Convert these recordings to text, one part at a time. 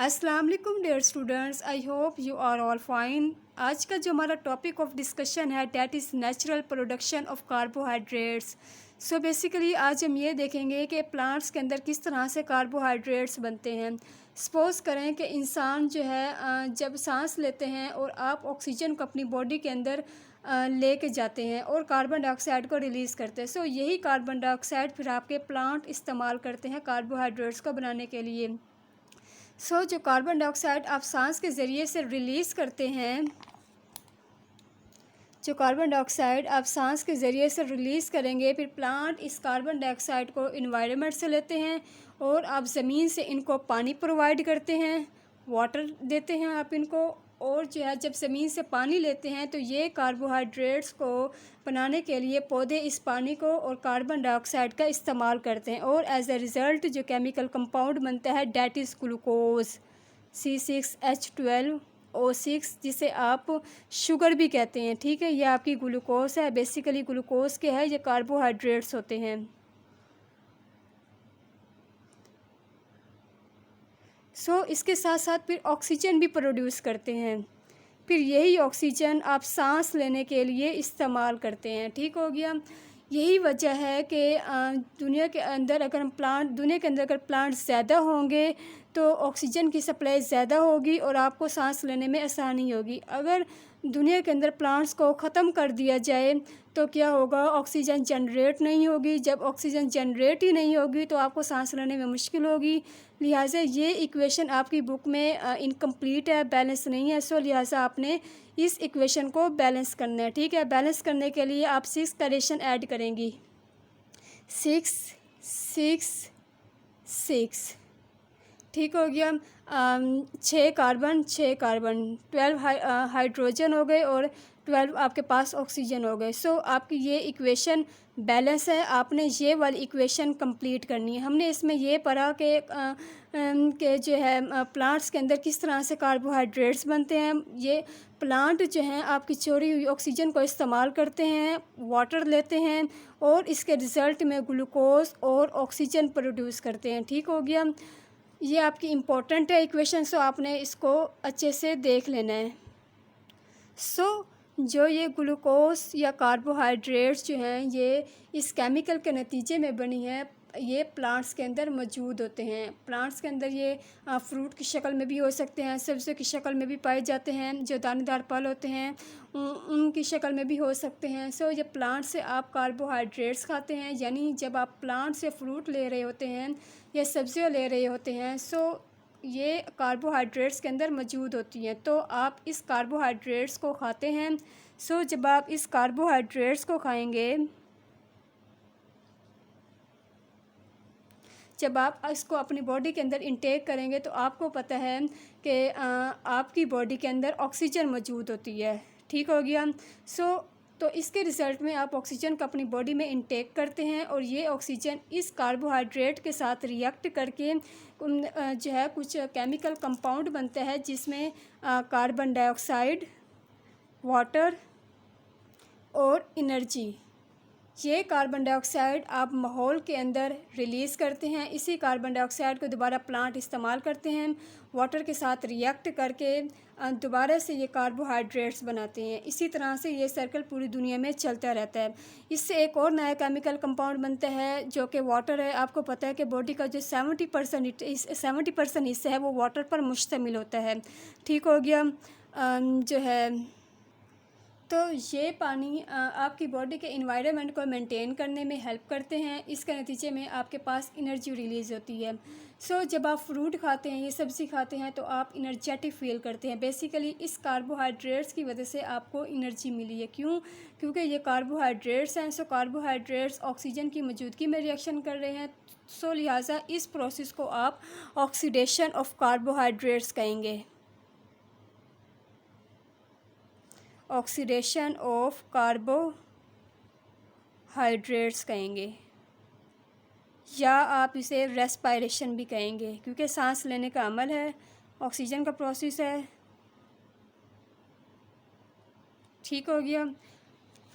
अस्सलाम वालेकुम dear students, I hope you are all fine. आज का जो हमारा टॉपिक ऑफ डिस्कशन है that is natural production of carbohydrates. So basically आज हम ये देखेंगे कि प्लांट्स के अंदर किस तरह से कार्बोहाइड्रेट्स बनते हैं। सपोज़ करें कि इंसान जो है जब सांस लेते हैं और आप ऑक्सीजन को अपनी बॉडी के अंदर लेके जाते हैं और कार्बन डाइऑक्साइड को रिलीज़ करते हैं। सो यही कार्बन डाइऑक्साइड फिर आपके प्लांट इस्तेमाल करते हैं कार्बोहाइड्रेट्स को बनाने के लिए। जो कार्बन डाइऑक्साइड आप सांस के ज़रिए से रिलीज़ करते हैं, जो कार्बन डाइऑक्साइड आप सांस के ज़रिए से रिलीज़ करेंगे, फिर प्लांट इस कार्बन डाइऑक्साइड को इन्वायरमेंट से लेते हैं और आप ज़मीन से इनको पानी प्रोवाइड करते हैं, वाटर देते हैं आप इनको। और जो है जब ज़मीन से पानी लेते हैं तो ये कार्बोहाइड्रेट्स को बनाने के लिए पौधे इस पानी को और कार्बन डाइऑक्साइड का इस्तेमाल करते हैं और एज अ रिज़ल्ट जो केमिकल कंपाउंड बनता है डैट इज़ ग्लूकोज C6H12O6, जिसे आप शुगर भी कहते हैं। ठीक है, ये आपकी ग्लूकोज है। बेसिकली ग्लूकोज के है, ये कार्बोहाइड्रेट्स होते हैं। इसके साथ साथ फिर ऑक्सीजन भी प्रोड्यूस करते हैं। फिर यही ऑक्सीजन आप सांस लेने के लिए इस्तेमाल करते हैं। ठीक हो गया। यही वजह है कि दुनिया के अंदर अगर प्लांट ज़्यादा होंगे तो ऑक्सीजन की सप्लाई ज़्यादा होगी और आपको सांस लेने में आसानी होगी। अगर दुनिया के अंदर प्लांट्स को ख़त्म कर दिया जाए तो क्या होगा, ऑक्सीजन जनरेट नहीं होगी। जब ऑक्सीजन जनरेट ही नहीं होगी तो आपको सांस लेने में मुश्किल होगी। लिहाजा ये इक्वेशन आपकी बुक में इनकम्प्लीट है, बैलेंस नहीं है। लिहाजा आपने इस इक्वेशन को बैलेंस करना है। ठीक है, बैलेंस करने के लिए आप 6 का रेशन ऐड करेंगी। 6 6 6, ठीक हो गया। 6 कार्बन 12 हाइड्रोजन हो गए और 12 आपके पास ऑक्सीजन हो गए। आपकी ये इक्वेशन बैलेंस है। आपने ये वाली इक्वेशन कंप्लीट करनी है। हमने इसमें ये पढ़ा कि जो है प्लांट्स के अंदर किस तरह से कार्बोहाइड्रेट्स बनते हैं। ये प्लांट जो हैं आपकी चोरी हुई ऑक्सीजन को इस्तेमाल करते हैं, वाटर लेते हैं और इसके रिज़ल्ट में ग्लूकोज और ऑक्सीजन प्रोड्यूस करते हैं। ठीक हो गया। ये आपकी इम्पोर्टेंट है इक्वेशन, आपने इसको अच्छे से देख लेना है। जो ये ग्लूकोज या कार्बोहाइड्रेट्स जो हैं ये इस केमिकल के नतीजे में बनी है, ये प्लांट्स के अंदर मौजूद होते हैं। प्लांट्स के अंदर ये फ्रूट की शक्ल में भी हो सकते हैं, सब्ज़ियों की शक्ल में भी पाए जाते हैं। जो दानेदार फल होते हैं उनकी शक्ल में भी हो सकते हैं। ये प्लांट से आप कार्बोहाइड्रेट्स खाते हैं, यानी जब आप प्लांट से फ्रूट ले रहे होते हैं या सब्ज़ियाँ ले रहे होते हैं, ये कार्बोहाइड्रेट्स के अंदर मौजूद होती हैं। तो आप इस कार्बोहाइड्रेट्स को खाते हैं। जब आप इस कार्बोहाइड्रेट्स को खाएंगे, जब आप इसको अपनी बॉडी के अंदर इंटेक करेंगे तो आपको पता है कि आपकी बॉडी के अंदर ऑक्सीजन मौजूद होती है। ठीक हो गया। तो इसके रिज़ल्ट में आप ऑक्सीजन को अपनी बॉडी में इंटेक करते हैं और ये ऑक्सीजन इस कार्बोहाइड्रेट के साथ रिएक्ट करके जो है कुछ केमिकल कंपाउंड बनता है, जिसमें कार्बन डाइऑक्साइड, वाटर और एनर्जी। ये कार्बन डाइऑक्साइड आप माहौल के अंदर रिलीज़ करते हैं। इसी कार्बन डाइऑक्साइड को दोबारा प्लांट इस्तेमाल करते हैं, वाटर के साथ रिएक्ट करके दोबारा से ये कार्बोहाइड्रेट्स बनाते हैं। इसी तरह से ये सर्कल पूरी दुनिया में चलता रहता है। इससे एक और नया केमिकल कंपाउंड बनता है जो कि वाटर है। आपको पता है कि बॉडी का जो 70% हिस्सा है वो वाटर पर मुश्तमिल होता है। ठीक हो गया। जो है तो ये पानी आपकी बॉडी के इन्वायरमेंट को मेंटेन करने में हेल्प करते हैं। इसके नतीजे में आपके पास एनर्जी रिलीज़ होती है। जब आप फ्रूट खाते हैं, ये सब्ज़ी खाते हैं, तो आप इनर्जेटिक फील करते हैं। बेसिकली इस कार्बोहाइड्रेट्स की वजह से आपको एनर्जी मिली है। क्यों? क्योंकि ये कार्बोहाइड्रेट्स हैं। कार्बोहाइड्रेट्स ऑक्सीजन की मौजूदगी में रिएक्शन कर रहे हैं। लिहाजा इस प्रोसेस को आप ऑक्सीडेशन ऑफ कार्बोहाइड्रेट्स कहेंगे। ऑक्सीडेशन ऑफ कार्बोहाइड्रेट्स कहेंगे, या आप इसे रेस्पायरेशन भी कहेंगे, क्योंकि सांस लेने का अमल है, ऑक्सीजन का प्रोसेस है। ठीक हो गया।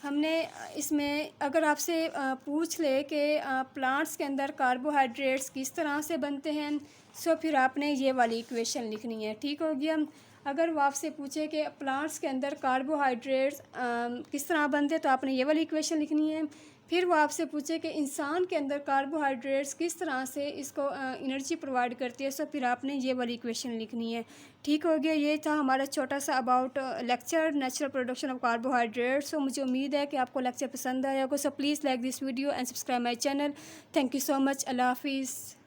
हमने इसमें अगर आपसे पूछ ले कि प्लांट्स के अंदर कार्बोहाइड्रेट्स किस तरह से बनते हैं, सो फिर आपने ये वाली इक्वेशन लिखनी है, ठीक हो गया। अगर वो आपसे पूछे कि प्लांट्स के अंदर कार्बोहाइड्रेट्स किस तरह बनते हैं, तो आपने ये वाली इक्वेशन लिखनी है। फिर वो आपसे पूछे कि इंसान के अंदर कार्बोहाइड्रेट्स किस तरह से इसको एनर्जी प्रोवाइड करती है, सो फिर आपने ये वाली इक्वेशन लिखनी है, ठीक हो गया। ये था हमारा छोटा सा about lecture natural production of carbohydrates. So मुझे उम्मीद है कि आपको लेक्चर पसंद आया होगा। So please like this video and subscribe my channel. Thank you so much. अल्लाह हाफिज़।